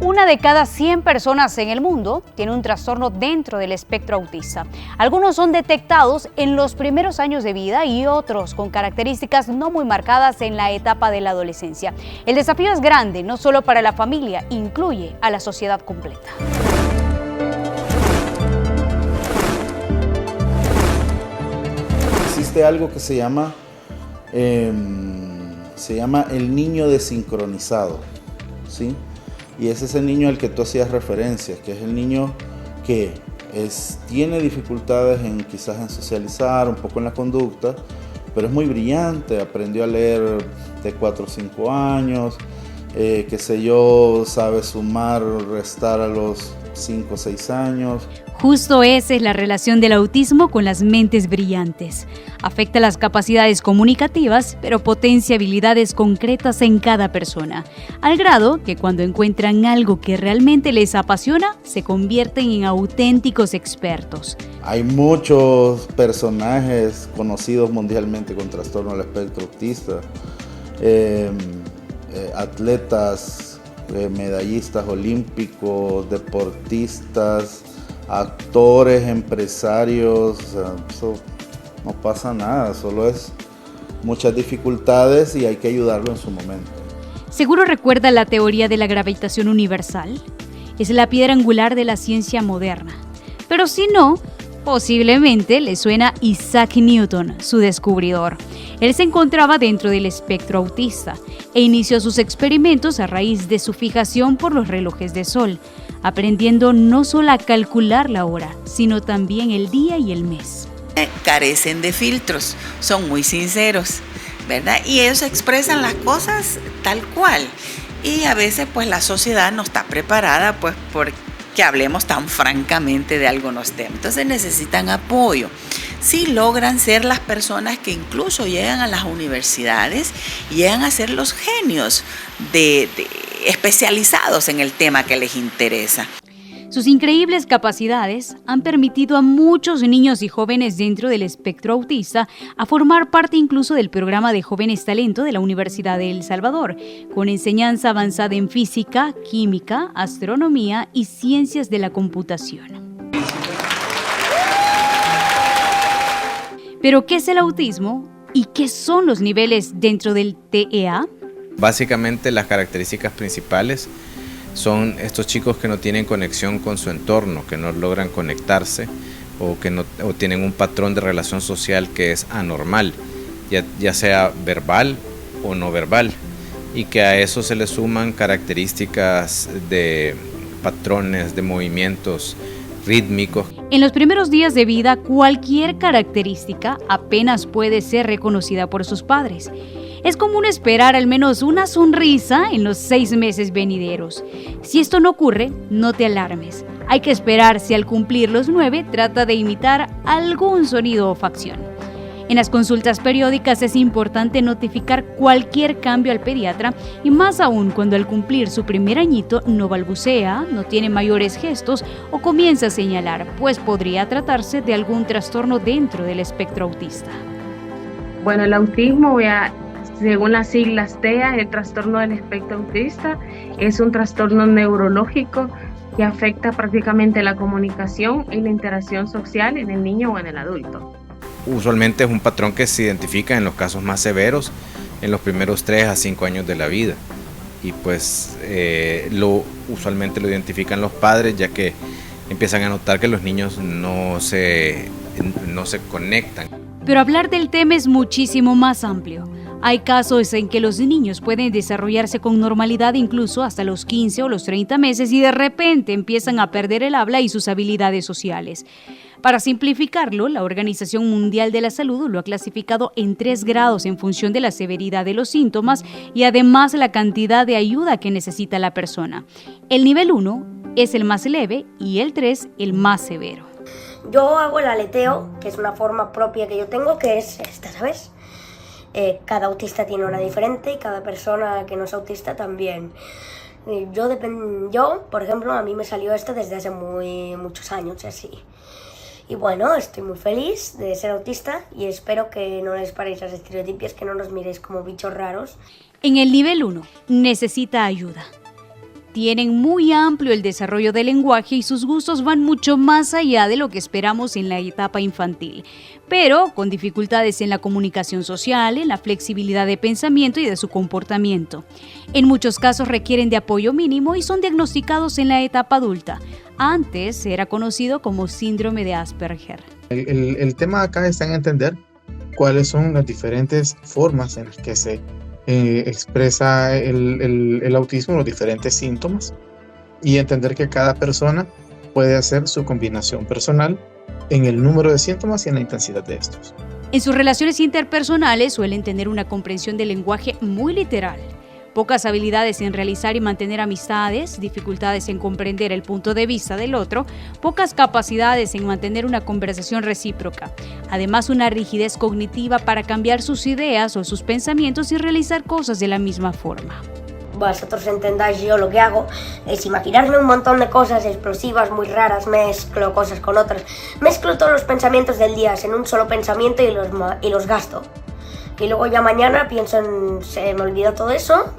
Una de cada 100 personas en el mundo tiene un trastorno dentro del espectro autista. Algunos son detectados en los primeros años de vida y otros con características no muy marcadas en la etapa de la adolescencia. El desafío es grande, no solo para la familia, incluye a la sociedad completa. Existe algo que se llama el niño desincronizado, ¿sí? Y es ese niño al que tú hacías referencias, que es el niño que tiene dificultades quizás en socializar, un poco en la conducta, pero es muy brillante, aprendió a leer de 4 o 5 años, sabe sumar, restar a los 5 o 6 años. Justo esa es la relación del autismo con las mentes brillantes. Afecta las capacidades comunicativas, pero potencia habilidades concretas en cada persona, al grado que cuando encuentran algo que realmente les apasiona, se convierten en auténticos expertos. Hay muchos personajes conocidos mundialmente con trastorno del espectro autista, atletas, medallistas olímpicos, deportistas, actores, empresarios. Eso no pasa nada, solo es muchas dificultades y hay que ayudarlo en su momento. Seguro recuerda la teoría de la gravitación universal. Es la piedra angular de la ciencia moderna. Pero si no, posiblemente le suena Isaac Newton, su descubridor. Él se encontraba dentro del espectro autista e inició sus experimentos a raíz de su fijación por los relojes de sol, aprendiendo no solo a calcular la hora, sino también el día y el mes. Carecen de filtros, son muy sinceros, ¿verdad? Y ellos expresan las cosas tal cual. Y a veces pues la sociedad no está preparada pues porque hablemos tan francamente de algunos temas. Entonces necesitan apoyo. Sí logran ser las personas que incluso llegan a las universidades y llegan a ser los genios especializados en el tema que les interesa. Sus increíbles capacidades han permitido a muchos niños y jóvenes dentro del espectro autista a formar parte incluso del programa de Jóvenes Talento de la Universidad de El Salvador, con enseñanza avanzada en física, química, astronomía y ciencias de la computación. ¿Pero qué es el autismo y qué son los niveles dentro del TEA? Básicamente las características principales son estos chicos que no tienen conexión con su entorno, que no logran conectarse o tienen un patrón de relación social que es anormal, ya sea verbal o no verbal, y que a eso se le suman características de patrones de movimientos rítmicos. En los primeros días de vida, cualquier característica apenas puede ser reconocida por sus padres. Es común esperar al menos una sonrisa en los 6 meses venideros. Si esto no ocurre, no te alarmes. Hay que esperar si al cumplir los 9 trata de imitar algún sonido o facción. En las consultas periódicas es importante notificar cualquier cambio al pediatra y más aún cuando al cumplir su primer añito no balbucea, no tiene mayores gestos o comienza a señalar, pues podría tratarse de algún trastorno dentro del espectro autista. Bueno, el autismo, según las siglas TEA, el trastorno del espectro autista, es un trastorno neurológico que afecta prácticamente la comunicación y la interacción social en el niño o en el adulto. Usualmente es un patrón que se identifica en los casos más severos en los primeros 3 a 5 años de la vida. Y pues usualmente lo identifican los padres, ya que empiezan a notar que los niños no se conectan. Pero hablar del tema es muchísimo más amplio. Hay casos en que los niños pueden desarrollarse con normalidad incluso hasta los 15 o los 30 meses y de repente empiezan a perder el habla y sus habilidades sociales. Para simplificarlo, la Organización Mundial de la Salud lo ha clasificado en 3 grados en función de la severidad de los síntomas y además la cantidad de ayuda que necesita la persona. El nivel 1 es el más leve y el 3 el más severo. Yo hago el aleteo, que es una forma propia que yo tengo, que es esta, ¿sabes? Cada autista tiene una diferente y cada persona que no es autista también. Yo, por ejemplo, a mí me salió esto desde hace muchos años, así. Y bueno, estoy muy feliz de ser autista y espero que no les paréis las estereotipias, que no nos miréis como bichos raros. En el nivel 1, necesita ayuda. Tienen muy amplio el desarrollo del lenguaje y sus gustos van mucho más allá de lo que esperamos en la etapa infantil, pero con dificultades en la comunicación social, en la flexibilidad de pensamiento y de su comportamiento. En muchos casos requieren de apoyo mínimo y son diagnosticados en la etapa adulta. Antes era conocido como síndrome de Asperger. El tema acá está en entender cuáles son las diferentes formas en las que se expresa el autismo, los diferentes síntomas, y entender que cada persona puede hacer su combinación personal en el número de síntomas y en la intensidad de estos. En sus relaciones interpersonales suelen tener una comprensión del lenguaje muy literal, pocas habilidades en realizar y mantener amistades, dificultades en comprender el punto de vista del otro, pocas capacidades en mantener una conversación recíproca, además una rigidez cognitiva para cambiar sus ideas o sus pensamientos y realizar cosas de la misma forma. Vosotros entendáis, yo lo que hago es imaginarme un montón de cosas explosivas, muy raras, mezclo cosas con otras, mezclo todos los pensamientos del día en un solo pensamiento y los gasto. Y luego ya mañana pienso se me olvida todo eso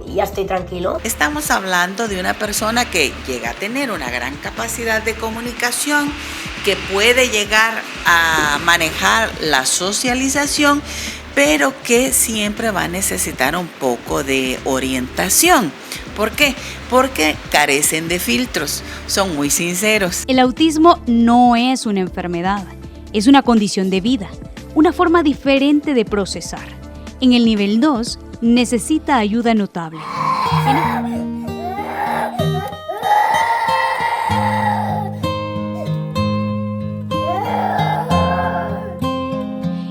y ya estoy tranquilo. Estamos hablando de una persona que llega a tener una gran capacidad de comunicación, que puede llegar a manejar la socialización, pero que siempre va a necesitar un poco de orientación. ¿Por qué? Porque carecen de filtros, son muy sinceros. El autismo no es una enfermedad, es una condición de vida, una forma diferente de procesar. En el nivel 2, necesita ayuda notable.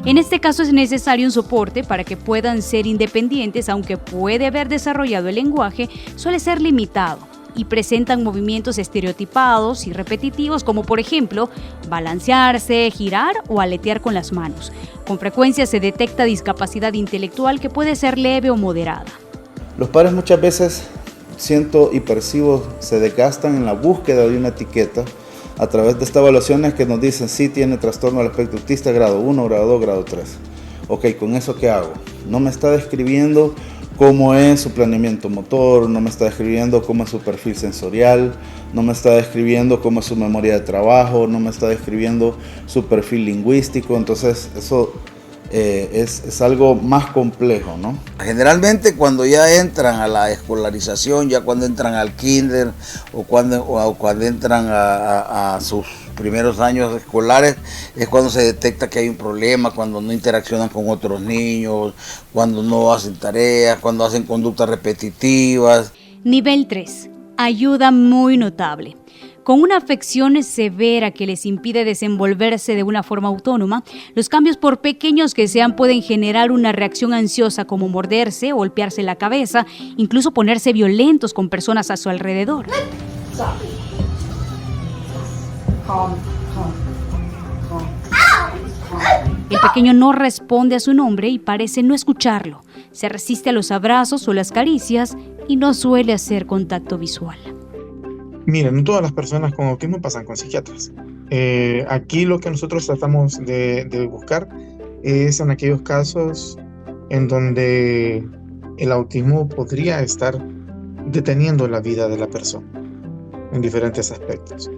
En este caso es necesario un soporte para que puedan ser independientes, aunque puede haber desarrollado el lenguaje, suele ser limitado y presentan movimientos estereotipados y repetitivos, como por ejemplo, balancearse, girar o aletear con las manos. Con frecuencia se detecta discapacidad intelectual que puede ser leve o moderada. Los padres muchas veces, siento y percibo, se desgastan en la búsqueda de una etiqueta a través de estas evaluaciones que nos dicen sí tiene trastorno del espectro autista grado 1, grado 2, grado 3. Ok, ¿con eso qué hago? No me está describiendo cómo es su planeamiento motor, no me está describiendo cómo es su perfil sensorial, no me está describiendo cómo es su memoria de trabajo, no me está describiendo su perfil lingüístico. Entonces eso es algo más complejo, ¿no? Generalmente cuando ya entran a la escolarización, ya cuando entran al kinder o cuando entran a sus primeros años escolares, es cuando se detecta que hay un problema, cuando no interaccionan con otros niños, cuando no hacen tareas, cuando hacen conductas repetitivas. Nivel 3. Ayuda muy notable. Con una afección severa que les impide desenvolverse de una forma autónoma, los cambios por pequeños que sean pueden generar una reacción ansiosa como morderse, golpearse la cabeza, incluso ponerse violentos con personas a su alrededor. El pequeño no responde a su nombre y parece no escucharlo. Se resiste a los abrazos o las caricias y no suele hacer contacto visual. Miren, no todas las personas con autismo pasan con psiquiatras. Aquí lo que nosotros tratamos de buscar es en aquellos casos en donde el autismo podría estar deteniendo la vida de la persona en diferentes aspectos,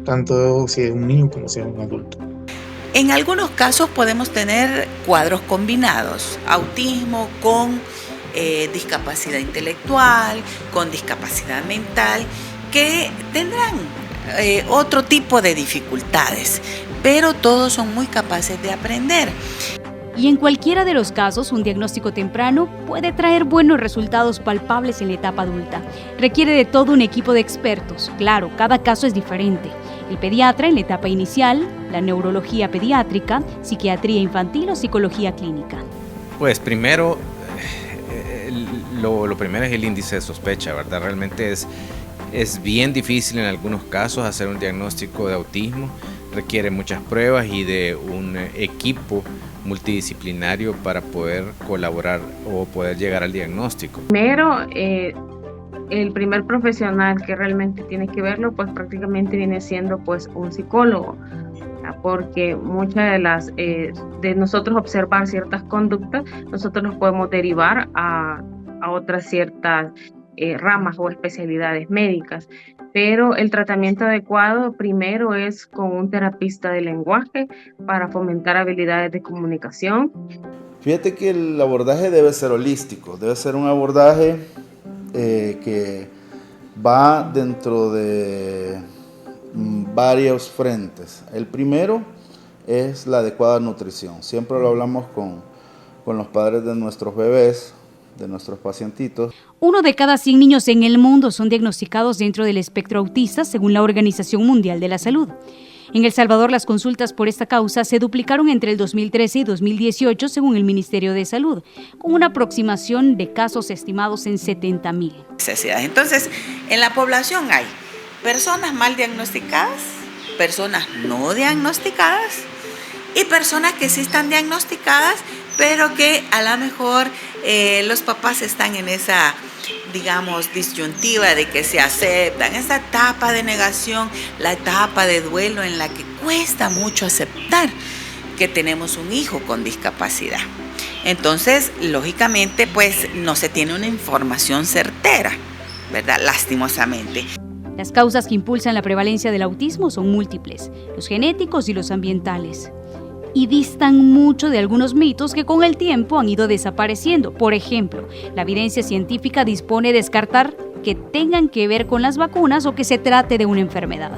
tanto si es un niño como si es un adulto. En algunos casos podemos tener cuadros combinados, autismo con discapacidad intelectual, con discapacidad mental, que tendrán otro tipo de dificultades, pero todos son muy capaces de aprender. Y en cualquiera de los casos, un diagnóstico temprano puede traer buenos resultados palpables en la etapa adulta. Requiere de todo un equipo de expertos. Claro, cada caso es diferente. El pediatra en la etapa inicial, la neurología pediátrica, psiquiatría infantil o psicología clínica? Pues primero, lo primero es el índice de sospecha, ¿verdad? Realmente es bien difícil en algunos casos hacer un diagnóstico de autismo, requiere muchas pruebas y de un equipo multidisciplinario para poder colaborar o poder llegar al diagnóstico. Primero, el primer profesional que realmente tiene que verlo, pues prácticamente viene siendo pues un psicólogo, porque muchas de las de nosotros observar ciertas conductas, nosotros nos podemos derivar a otras ciertas ramas o especialidades médicas, pero el tratamiento adecuado primero es con un terapista de lenguaje para fomentar habilidades de comunicación. Fíjate que el abordaje debe ser holístico, debe ser un abordaje que va dentro de varios frentes. El primero es la adecuada nutrición. Siempre lo hablamos con los padres de nuestros bebés, de nuestros pacientitos. 1 de cada 100 niños en el mundo son diagnosticados dentro del espectro autista, según la Organización Mundial de la Salud. En El Salvador, las consultas por esta causa se duplicaron entre el 2013 y 2018, según el Ministerio de Salud, con una aproximación de casos estimados en 70,000. Entonces, en la población hay personas mal diagnosticadas, personas no diagnosticadas y personas que sí están diagnosticadas, pero que a lo mejor los papás están en esa, digamos, disyuntiva de que se aceptan, esa etapa de negación, la etapa de duelo en la que cuesta mucho aceptar que tenemos un hijo con discapacidad. Entonces, lógicamente, pues no se tiene una información certera, ¿verdad? Lastimosamente. Las causas que impulsan la prevalencia del autismo son múltiples, los genéticos y los ambientales, y distan mucho de algunos mitos que con el tiempo han ido desapareciendo. Por ejemplo, la evidencia científica dispone de descartar que tengan que ver con las vacunas o que se trate de una enfermedad.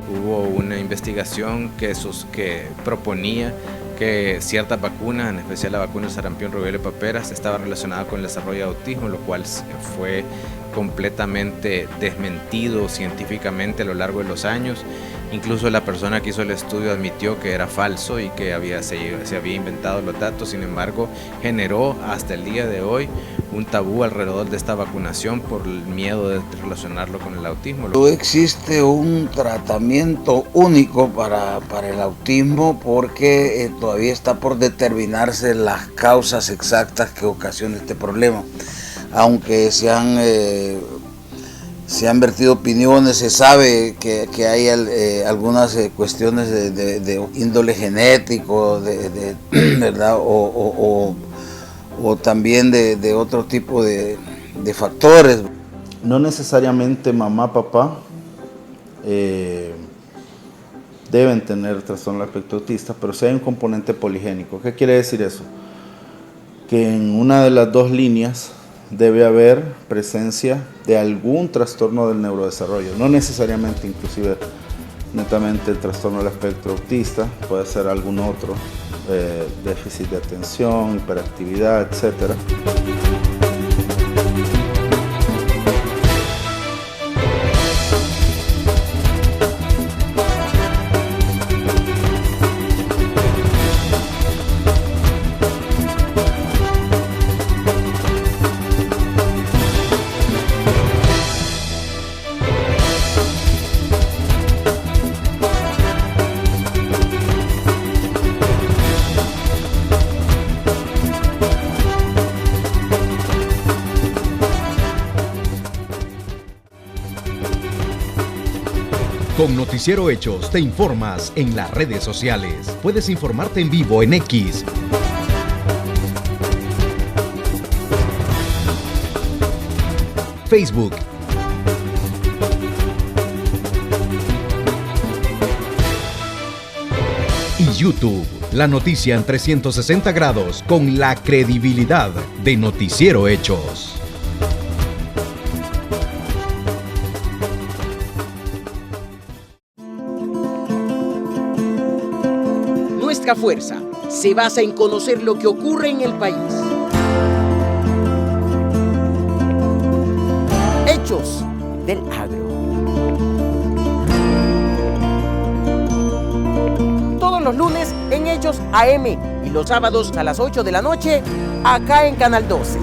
Hubo una investigación que proponía que ciertas vacunas, en especial la vacuna del sarampión, rubiola y paperas, estaba relacionada con el desarrollo de autismo, lo cual fue completamente desmentido científicamente a lo largo de los años. Incluso la persona que hizo el estudio admitió que era falso y que se había inventado los datos. Sin embargo, generó hasta el día de hoy un tabú alrededor de esta vacunación por el miedo de relacionarlo con el autismo. No existe un tratamiento único para el autismo porque todavía está por determinarse las causas exactas que ocasionan este problema. Aunque se han vertido opiniones, se sabe que hay algunas cuestiones de índole genético, ¿verdad? O también de otro tipo de factores. No necesariamente mamá, papá deben tener trastorno del espectro autista, pero sí hay un componente poligénico. ¿Qué quiere decir eso? Que en una de las dos líneas debe haber presencia de algún trastorno del neurodesarrollo, no necesariamente inclusive netamente el trastorno del espectro autista, puede ser algún otro, déficit de atención, hiperactividad, etc. Con Noticiero Hechos te informas en las redes sociales. Puedes informarte en vivo en X, Facebook, y YouTube. La noticia en 360 grados con la credibilidad de Noticiero Hechos. Nuestra fuerza se basa en conocer lo que ocurre en el país. Hechos del Agro. Todos los lunes en Hechos AM y los sábados a las 8 de la noche acá en Canal 12.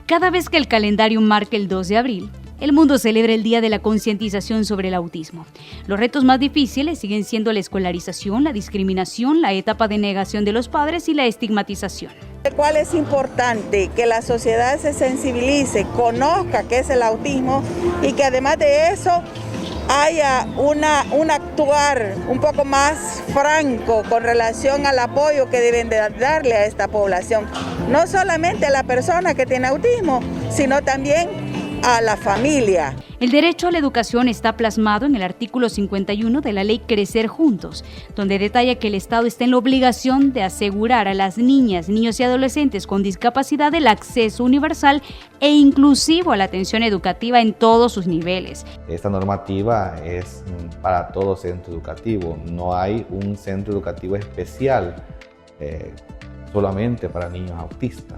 Cada vez que el calendario marca el 2 de abril, el mundo celebra el Día de la Concientización sobre el Autismo. Los retos más difíciles siguen siendo la escolarización, la discriminación, la etapa de negación de los padres y la estigmatización. ¿De cuál es importante que la sociedad se sensibilice, conozca qué es el autismo y que además de eso haya un actuar un poco más franco con relación al apoyo que deben de darle a esta población? No solamente a la persona que tiene autismo, sino también a la familia. El derecho a la educación está plasmado en el artículo 51 de la ley Crecer Juntos, donde detalla que el Estado está en la obligación de asegurar a las niñas, niños y adolescentes con discapacidad el acceso universal e inclusivo a la atención educativa en todos sus niveles. Esta normativa es para todo centro educativo, no hay un centro educativo especial solamente para niños autistas,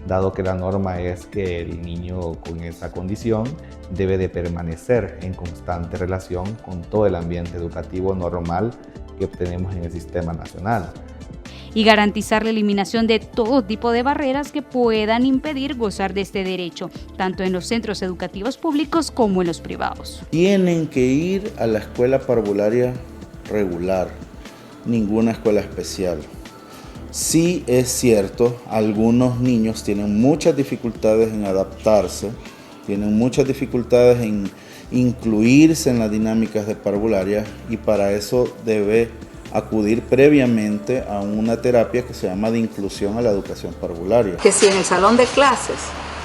dado que la norma es que el niño con esa condición debe de permanecer en constante relación con todo el ambiente educativo normal que obtenemos en el sistema nacional. Y garantizar la eliminación de todo tipo de barreras que puedan impedir gozar de este derecho, tanto en los centros educativos públicos como en los privados. Tienen que ir a la escuela parvularia regular, ninguna escuela especial. Sí es cierto, algunos niños tienen muchas dificultades en adaptarse, tienen muchas dificultades en incluirse en las dinámicas de parvularia y para eso debe acudir previamente a una terapia que se llama de inclusión a la educación parvularia. Que si en el salón de clases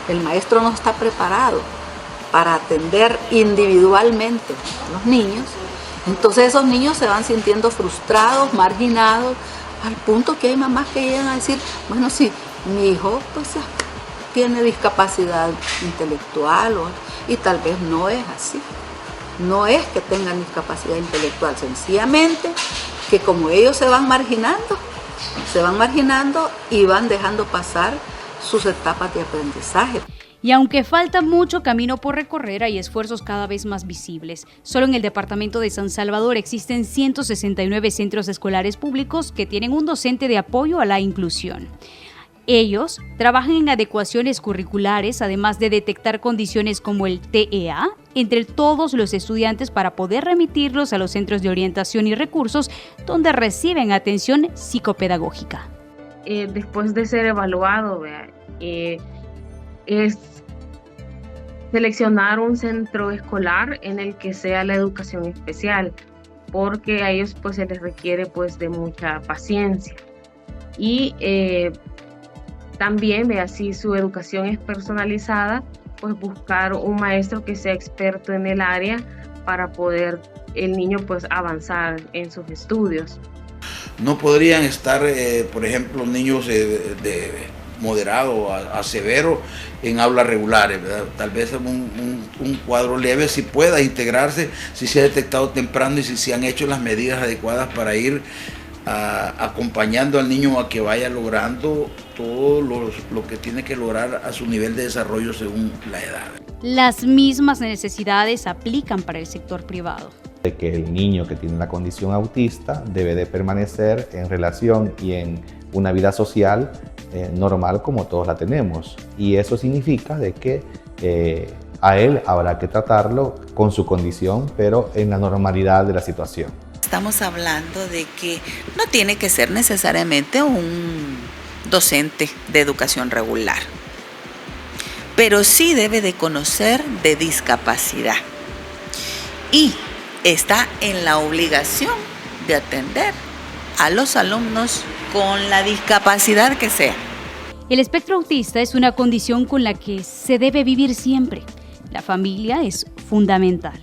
el maestro no está preparado para atender individualmente a los niños, entonces esos niños se van sintiendo frustrados, marginados, al punto que hay mamás que llegan a decir, bueno, sí, mi hijo pues tiene discapacidad intelectual y tal vez no es así. No es que tengan discapacidad intelectual, sencillamente que como ellos se van marginando y van dejando pasar sus etapas de aprendizaje. Y aunque falta mucho camino por recorrer, hay esfuerzos cada vez más visibles. Solo en el departamento de San Salvador existen 169 centros escolares públicos que tienen un docente de apoyo a la inclusión. Ellos trabajan en adecuaciones curriculares, además de detectar condiciones como el TEA entre todos los estudiantes para poder remitirlos a los centros de orientación y recursos donde reciben atención psicopedagógica. Después de ser evaluado, es seleccionar un centro escolar en el que sea la educación especial, porque a ellos pues se les requiere pues de mucha paciencia y también si su educación es personalizada, pues buscar un maestro que sea experto en el área para poder el niño pues avanzar en sus estudios. No podrían estar, por ejemplo, niños de moderado a severo en aulas regulares, ¿verdad? Tal vez un cuadro leve si pueda integrarse, si se ha detectado temprano y si se han hecho las medidas adecuadas para ir acompañando al niño a que vaya logrando todo lo que tiene que lograr a su nivel de desarrollo según la edad. Las mismas necesidades aplican para el sector privado. De que el niño que tiene la condición autista debe de permanecer en relación y en una vida social normal como todos la tenemos, y eso significa de que a él habrá que tratarlo con su condición, pero en la normalidad de la situación. Estamos hablando de que no tiene que ser necesariamente un docente de educación regular, pero sí debe de conocer de discapacidad y está en la obligación de atender a los alumnos con la discapacidad que sea. El espectro autista es una condición con la que se debe vivir siempre. La familia es fundamental.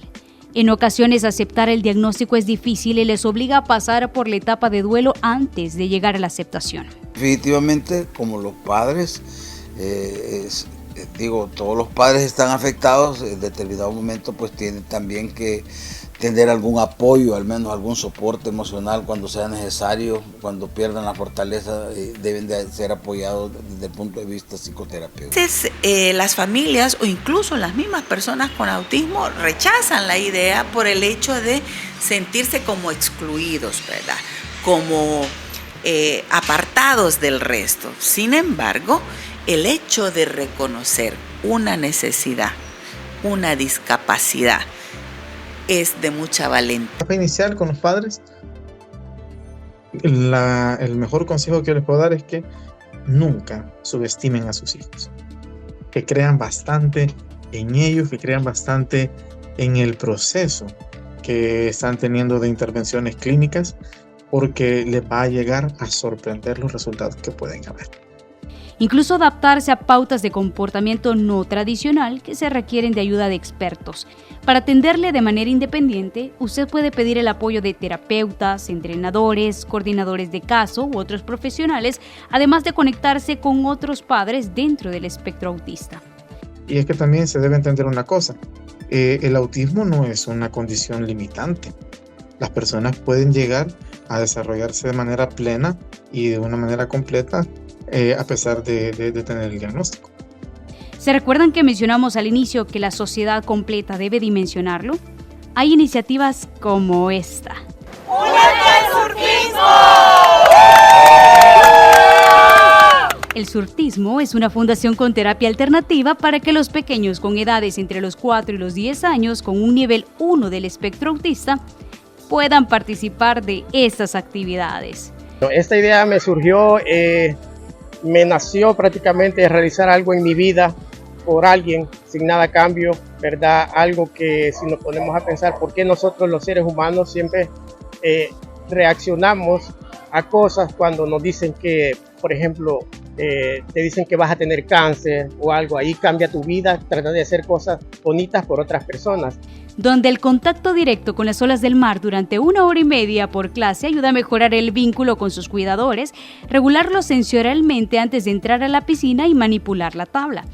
En ocasiones aceptar el diagnóstico es difícil y les obliga a pasar por la etapa de duelo antes de llegar a la aceptación. Definitivamente, como los padres, todos los padres están afectados, en determinado momento pues tienen también que tener algún apoyo, al menos algún soporte emocional cuando sea necesario, cuando pierdan la fortaleza, deben de ser apoyados desde el punto de vista psicoterapéutico. Entonces, las familias o incluso las mismas personas con autismo rechazan la idea por el hecho de sentirse como excluidos, ¿verdad? Como apartados del resto. Sin embargo, el hecho de reconocer una necesidad, una discapacidad, es de mucha valentía. Para iniciar con los padres, el mejor consejo que yo les puedo dar es que nunca subestimen a sus hijos. Que crean bastante en ellos, que crean bastante en el proceso que están teniendo de intervenciones clínicas, porque les va a llegar a sorprender los resultados que pueden haber. Incluso adaptarse a pautas de comportamiento no tradicional que se requieren de ayuda de expertos. Para atenderle de manera independiente, usted puede pedir el apoyo de terapeutas, entrenadores, coordinadores de caso u otros profesionales, además de conectarse con otros padres dentro del espectro autista. Y es que también se debe entender una cosa, el autismo no es una condición limitante. Las personas pueden llegar a desarrollarse de manera plena y de una manera completa a pesar de tener el diagnóstico. ¿Se recuerdan que mencionamos al inicio que la sociedad completa debe dimensionarlo? Hay iniciativas como esta. ¡Únete al surtismo! El Surtismo es una fundación con terapia alternativa para que los pequeños con edades entre los 4 y los 10 años con un nivel 1 del espectro autista puedan participar de estas actividades. Esta idea me surgió, me nació prácticamente de realizar algo en mi vida por alguien sin nada a cambio, ¿verdad? Algo que si nos ponemos a pensar por qué nosotros los seres humanos siempre reaccionamos a cosas cuando nos dicen que, por ejemplo, te dicen que vas a tener cáncer o algo, ahí cambia tu vida, trata de hacer cosas bonitas por otras personas. Donde el contacto directo con las olas del mar durante 1 hora y media por clase ayuda a mejorar el vínculo con sus cuidadores, regularlo sensorialmente antes de entrar a la piscina y manipular la tabla.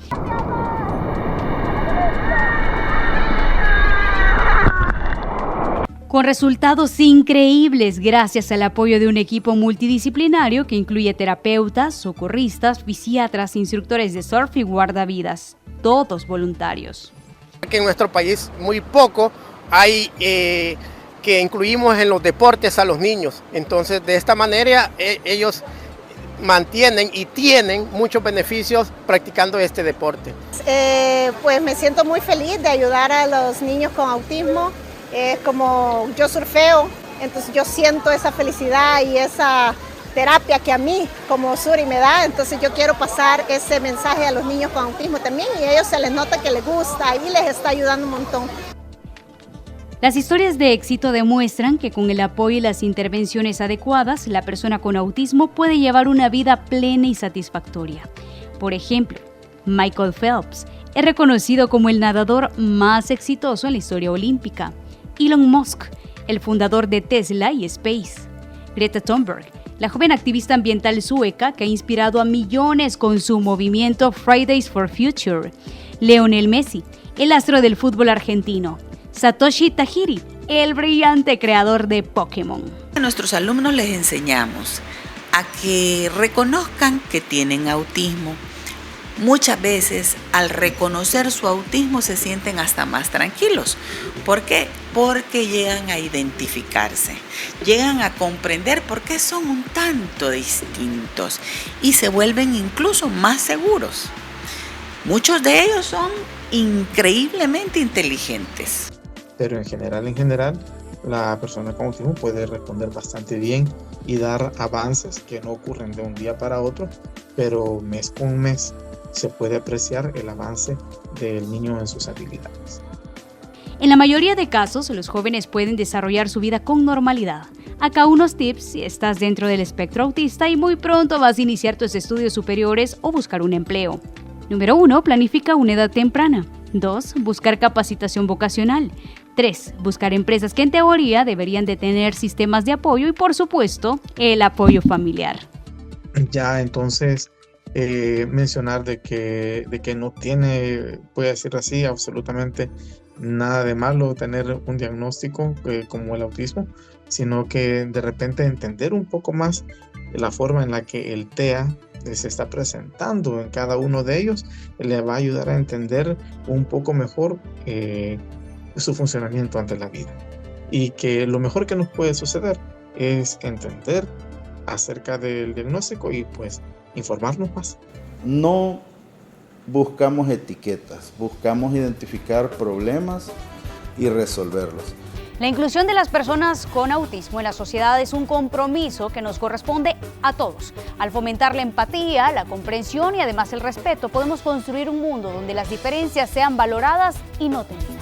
Con resultados increíbles gracias al apoyo de un equipo multidisciplinario que incluye terapeutas, socorristas, fisiatras, instructores de surf y guardavidas, todos voluntarios. Que en nuestro país muy poco hay que incluimos en los deportes a los niños, entonces de esta manera ellos mantienen y tienen muchos beneficios practicando este deporte. Pues me siento muy feliz de ayudar a los niños con autismo. Como yo surfeo, entonces yo siento esa felicidad y esa terapia que a mí como Suri me da, entonces yo quiero pasar ese mensaje a los niños con autismo también y a ellos se les nota que les gusta y les está ayudando un montón. Las historias de éxito demuestran que con el apoyo y las intervenciones adecuadas, la persona con autismo puede llevar una vida plena y satisfactoria. Por ejemplo, Michael Phelps es reconocido como el nadador más exitoso en la historia olímpica. Elon Musk, el fundador de Tesla y Space. Greta Thunberg, la joven activista ambiental sueca que ha inspirado a millones con su movimiento Fridays for Future. Lionel Messi, el astro del fútbol argentino. Satoshi Tajiri, el brillante creador de Pokémon. A nuestros alumnos les enseñamos a que reconozcan que tienen autismo. Muchas veces al reconocer su autismo se sienten hasta más tranquilos. ¿Por qué? Porque llegan a identificarse, llegan a comprender por qué son un tanto distintos y se vuelven incluso más seguros. Muchos de ellos son increíblemente inteligentes. Pero en general, la persona con autismo puede responder bastante bien y dar avances que no ocurren de un día para otro, pero mes con mes se puede apreciar el avance del niño en sus habilidades. En la mayoría de casos, los jóvenes pueden desarrollar su vida con normalidad, Acá unos tips si estás dentro del espectro autista y muy pronto vas a iniciar tus estudios superiores o buscar un empleo. Número 1, planifica una edad temprana. 2, buscar capacitación vocacional. 3, buscar empresas que en teoría deberían de tener sistemas de apoyo y por supuesto el apoyo familiar. Ya entonces mencionar de que no tiene, puede decir así, absolutamente nada de malo tener un diagnóstico como el autismo, sino que de repente entender un poco más la forma en la que el TEA se está presentando en cada uno de ellos, le va a ayudar a entender un poco mejor su funcionamiento ante la vida. Y que lo mejor que nos puede suceder es entender acerca del diagnóstico y pues informarnos más. No buscamos etiquetas, buscamos identificar problemas y resolverlos. La inclusión de las personas con autismo en la sociedad es un compromiso que nos corresponde a todos. Al fomentar la empatía, la comprensión y además el respeto, podemos construir un mundo donde las diferencias sean valoradas y no temidas.